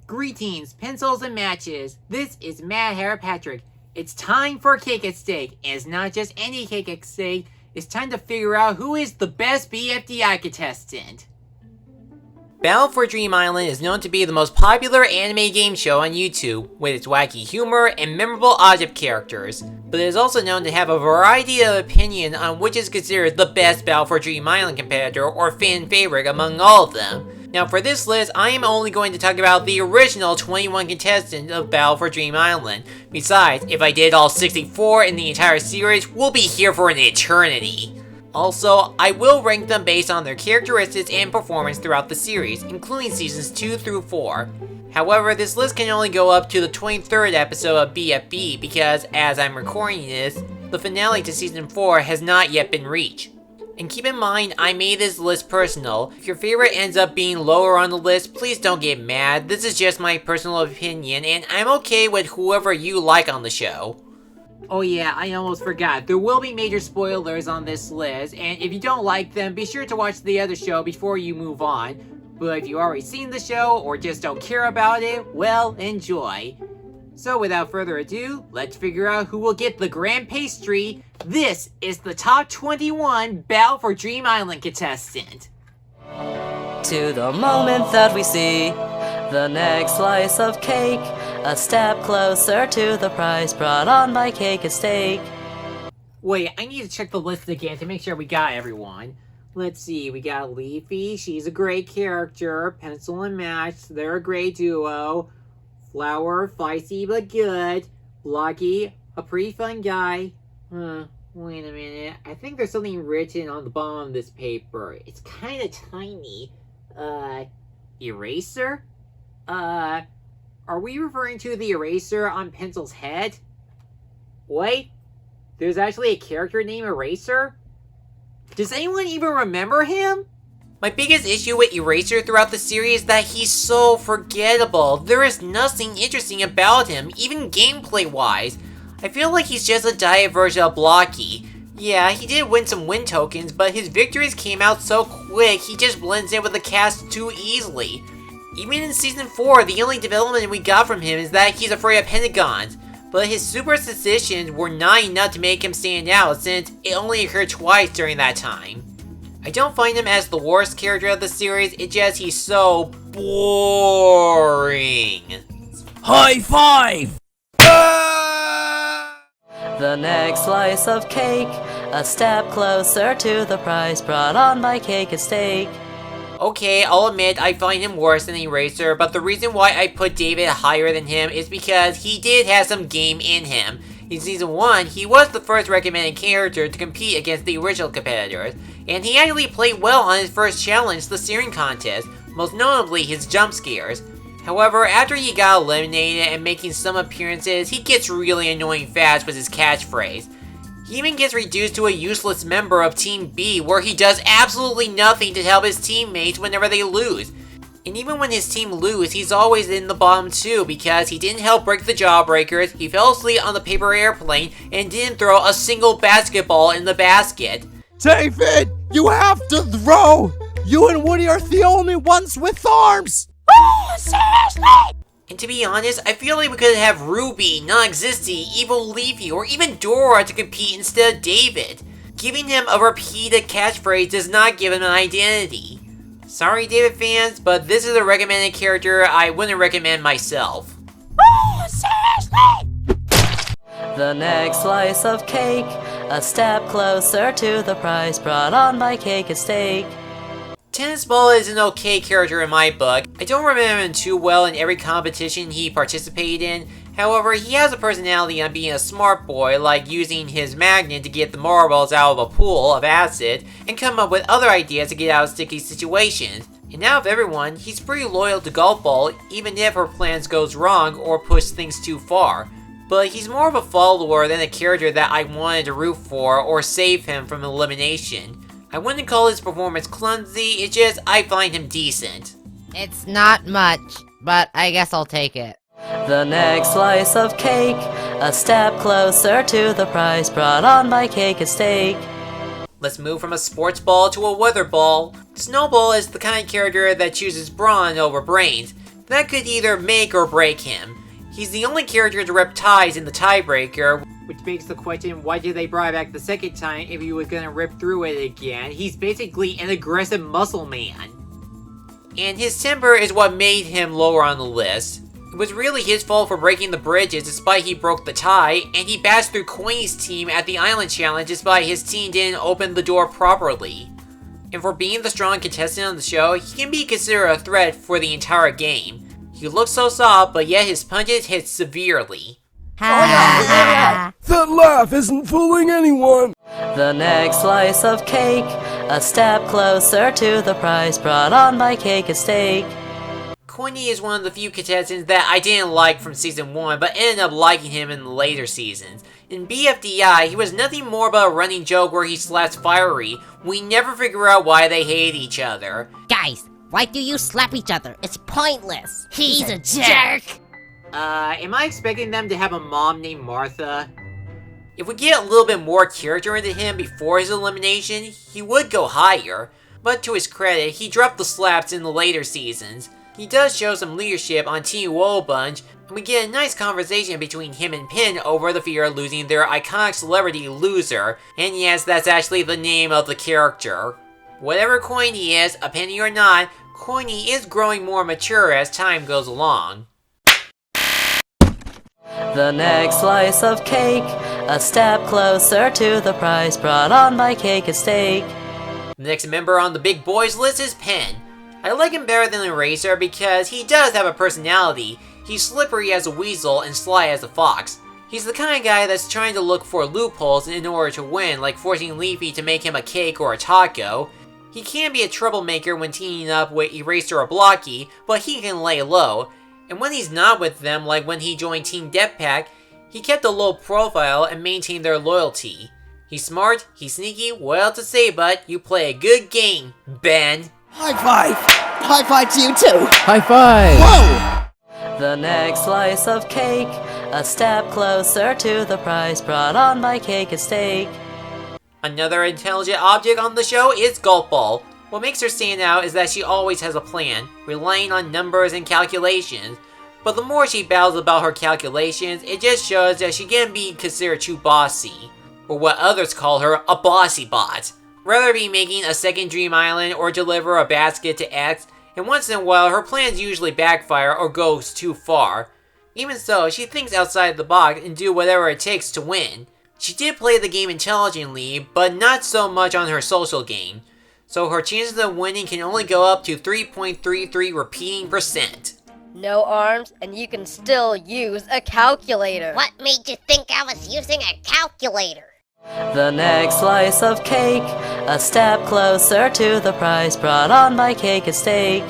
Greetings, pencils and matches. This is Mad Hair Patrick. It's time for Cake at Stake, and it's not just any cake at stake. It's time to figure out who is the best BFDI contestant. Battle for Dream Island is known to be the most popular anime game show on YouTube, with its wacky humor and memorable object characters, but it is also known to have a variety of opinion on which is considered the best Battle for Dream Island competitor or fan favorite among all of them. Now for this list, I am only going to talk about the original 21 contestants of Battle for Dream Island. Besides, if I did all 64 in the entire series, we'll be here for an eternity. Also, I will rank them based on their characteristics and performance throughout the series, including seasons 2 through 4. However, this list can only go up to the 23rd episode of BFB because, as I'm recording this, the finale to season 4 has not yet been reached. And keep in mind, I made this list personal. If your favorite ends up being lower on the list, please don't get mad. This is just my personal opinion, and I'm okay with whoever you like on the show. Oh yeah, I almost forgot. There will be major spoilers on this list, and if you don't like them, be sure to watch the other show before you move on. But if you've already seen the show, or just don't care about it, well, enjoy. So without further ado, let's figure out who will get the grand pastry. This is the top 21 Battle for Dream Island contestant. To the moment that we see the next slice of cake, a step closer to the prize brought on by Cake at Stake. Wait, I need to check the list again to make sure we got everyone. Let's see, we got Leafy, she's a great character. Pencil and Match, they're a great duo. Flower, feisty but good. Blocky, a pretty fun guy. Wait a minute. I think there's something written on the bottom of this paper. It's kind of tiny. Eraser? Are we referring to the eraser on Pencil's head? Wait, there's actually a character named Eraser? Does anyone even remember him? My biggest issue with Eraser throughout the series is that he's so forgettable. There is nothing interesting about him, even gameplay-wise. I feel like he's just a diet version of Blocky. Yeah, he did win some win tokens, but his victories came out so quick, he just blends in with the cast too easily. Even in Season 4, the only development we got from him is that he's afraid of pentagons, but his superstitions were not enough to make him stand out since it only occurred twice during that time. I don't find him as the worst character of the series, it's just he's so boring. High five! The next slice of cake, a step closer to the prize brought on by Cake at Stake. Okay, I'll admit I find him worse than Eraser, but the reason why I put David higher than him is because he did have some game in him. In Season 1, he was the first recommended character to compete against the original competitors, and he actually played well on his first challenge, the steering contest, most notably his jump scares. However, after he got eliminated and making some appearances, he gets really annoying fast with his catchphrase. He even gets reduced to a useless member of Team B where he does absolutely nothing to help his teammates whenever they lose. And even when his team lose, he's always in the bottom too because he didn't help break the Jawbreakers, he fell asleep on the paper airplane, and didn't throw a single basketball in the basket. David, you have to throw! You and Woody are the only ones with arms! Oh, seriously? And to be honest, I feel like we could have Ruby, Non-Existy, Evil Leafy, or even Dora to compete instead of David. Giving him a repeated catchphrase does not give him an identity. Sorry David fans, but this is a recommended character I wouldn't recommend myself. Oh, seriously? The next slice of cake, a step closer to the prize brought on by Cake at Stake. Tennis Ball is an okay character in my book. I don't remember him too well in every competition he participated in. However, he has a personality on being a smart boy, like using his magnet to get the marbles out of a pool of acid, and come up with other ideas to get out of sticky situations. And out of everyone, he's pretty loyal to Golf Ball, even if her plans goes wrong or push things too far. But he's more of a follower than a character that I wanted to root for or save him from elimination. I wouldn't call his performance clumsy, it's just I find him decent. It's not much, but I guess I'll take it. The next slice of cake, a step closer to the prize brought on by Cake at Stake. Let's move from a sports ball to a weather ball. Snowball is the kind of character that chooses brawn over brains. That could either make or break him. He's the only character to rip ties in the tiebreaker, which makes the question, why did they bring back the second time if he was gonna rip through it again? He's basically an aggressive muscle man. And his temper is what made him lower on the list. It was really his fault for breaking the bridges despite he broke the tie, and he bashed through Queenie's team at the Island Challenge despite his team didn't open the door properly. And for being the strong contestant on the show, he can be considered a threat for the entire game. He looks so soft, but yet his punches hit severely. That laugh isn't fooling anyone! The next slice of cake, a step closer to the prize brought on by Cake and Steak. Queenie is one of the few contestants that I didn't like from season 1, but ended up liking him in the later seasons. In BFDI, he was nothing more but a running joke where he slaps Fiery. We never figure out why they hate each other. Guys, why do you slap each other? It's pointless. He's a jerk. Am I expecting them to have a mom named Martha? If we get a little bit more character into him before his elimination, he would go higher. But to his credit, he dropped the slaps in the later seasons. He does show some leadership on Team Woolbunch, and we get a nice conversation between him and Pin over the fear of losing their iconic celebrity Loser. And yes, that's actually the name of the character. Whatever Queenie is, a penny or not, Queenie is growing more mature as time goes along. The next slice of cake, a step closer to the prize brought on by Cake and Steak. The next member on the big boys list is Pen. I like him better than Eraser because he does have a personality. He's slippery as a weasel and sly as a fox. He's the kind of guy that's trying to look for loopholes in order to win, like forcing Leafy to make him a cake or a taco. He can be a troublemaker when teaming up with Eraser or Blocky, but he can lay low. And when he's not with them, like when he joined Team Deathpack, he kept a low profile and maintained their loyalty. He's smart, he's sneaky, what else to say but you play a good game, Ben. High five! High five to you too! High five! Whoa! The next slice of cake, a step closer to the prize brought on by Cake and Steak. Another intelligent object on the show is Golf Ball. What makes her stand out is that she always has a plan, relying on numbers and calculations. But the more she battles about her calculations, it just shows that she can be considered too bossy. Or what others call her, a bossy bot. Rather be making a second Dream Island or deliver a basket to X, and once in a while her plans usually backfire or goes too far. Even so, she thinks outside the box and do whatever it takes to win. She did play the game intelligently, but not so much on her social game. So her chances of winning can only go up to 3.33 repeating percent. No arms, and you can still use a calculator. What made you think I was using a calculator? The next slice of cake, a step closer to the prize brought on by Cake and Steak.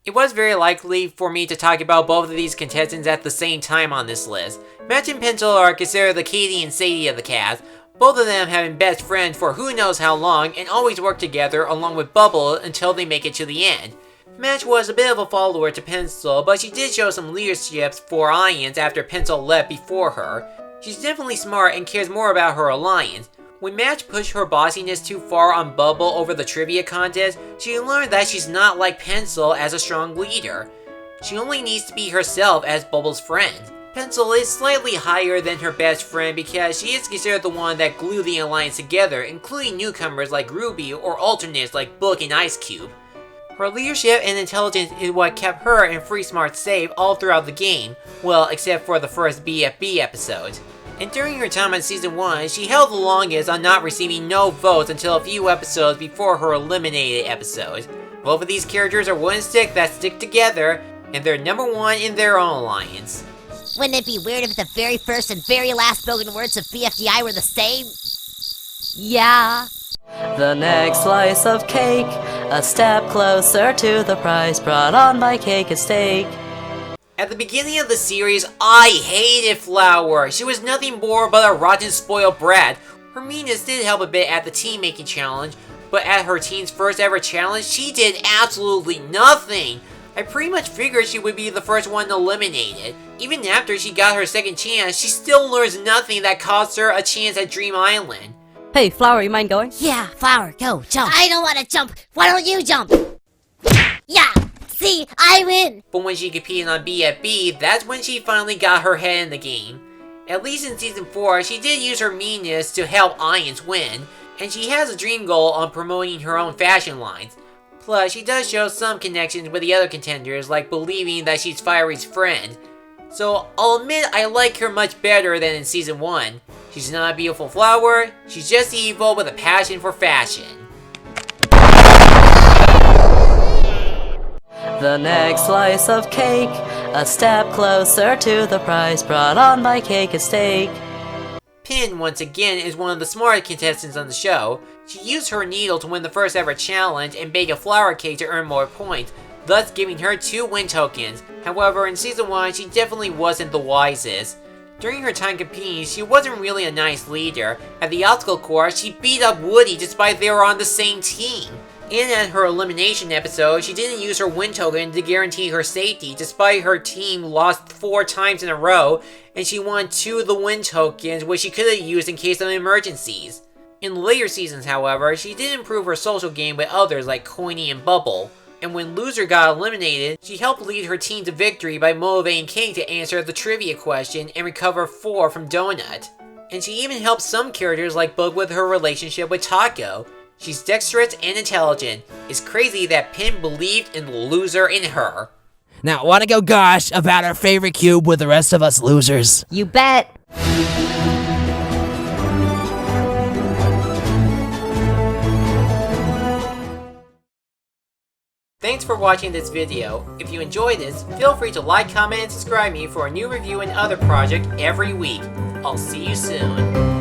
It was very likely for me to talk about both of these contestants at the same time on this list. Match and Pencil are considered the Katie and Sadie of the cast. Both of them have been best friends for who knows how long and always work together along with Bubble until they make it to the end. Match was a bit of a follower to Pencil, but she did show some leadership for Alliance after Pencil left before her. She's definitely smart and cares more about her alliance. When Match pushed her bossiness too far on Bubble over the trivia contest, she learned that she's not like Pencil as a strong leader. She only needs to be herself as Bubble's friend. Pencil is slightly higher than her best friend because she is considered the one that glued the alliance together, including newcomers like Ruby or alternates like Book and Ice Cube. Her leadership and intelligence is what kept her and Free Smart safe all throughout the game, well, except for the first BFB episode. And during her time on Season 1, she held the longest on not receiving no votes until a few episodes before her eliminated episode. Both of these characters are one stick that stick together, and they're number one in their own alliance. Wouldn't it be weird if the very first and very last spoken words of BFDI were the same? Yeah. The next slice of cake, a step closer to the prize brought on by Cake and Steak. At the beginning of the series, I hated Flower. She was nothing more but a rotten spoiled brat. Her meanness did help a bit at the team making challenge, but at her team's first ever challenge, she did absolutely nothing. I pretty much figured she would be the first one eliminated. Even after she got her second chance, she still learns nothing that cost her a chance at Dream Island. Hey, Flower, you mind going? Yeah, Flower, go, jump. I don't want to jump. Why don't you jump? Yeah, See, I win! But when she competed on BFB, that's when she finally got her head in the game. At least in Season 4, she did use her meanness to help Ions win, and she has a dream goal on promoting her own fashion lines. Plus, she does show some connections with the other contenders, like believing that she's Fiery's friend. So, I'll admit I like her much better than in Season 1. She's not a beautiful flower, she's just evil with a passion for fashion. The next slice of cake, a step closer to the prize brought on by Cake and Steak. Pin, once again, is one of the smartest contestants on the show. She used her needle to win the first ever challenge and bake a flower cake to earn more points, thus giving her 2 win tokens. However, in Season 1, she definitely wasn't the wisest. During her time competing, she wasn't really a nice leader. At the obstacle course, she beat up Woody despite they were on the same team. And at her elimination episode, she didn't use her win token to guarantee her safety despite her team lost 4 times in a row, and she won 2 of the win tokens which she could have used in case of emergencies. In later seasons, however, she did improve her social game with others like Coiny and Bubble. And when Loser got eliminated, she helped lead her team to victory by motivating Cake to answer the trivia question and recover 4 from Donut. And she even helped some characters like Bug with her relationship with Taco. She's dexterous and intelligent. It's crazy that Pin believed in the loser in her. Now, wanna go gosh about our favorite cube with the rest of us losers? You bet! Thanks for watching this video. If you enjoyed this, feel free to like, comment, and subscribe me for a new review and other project every week. I'll see you soon.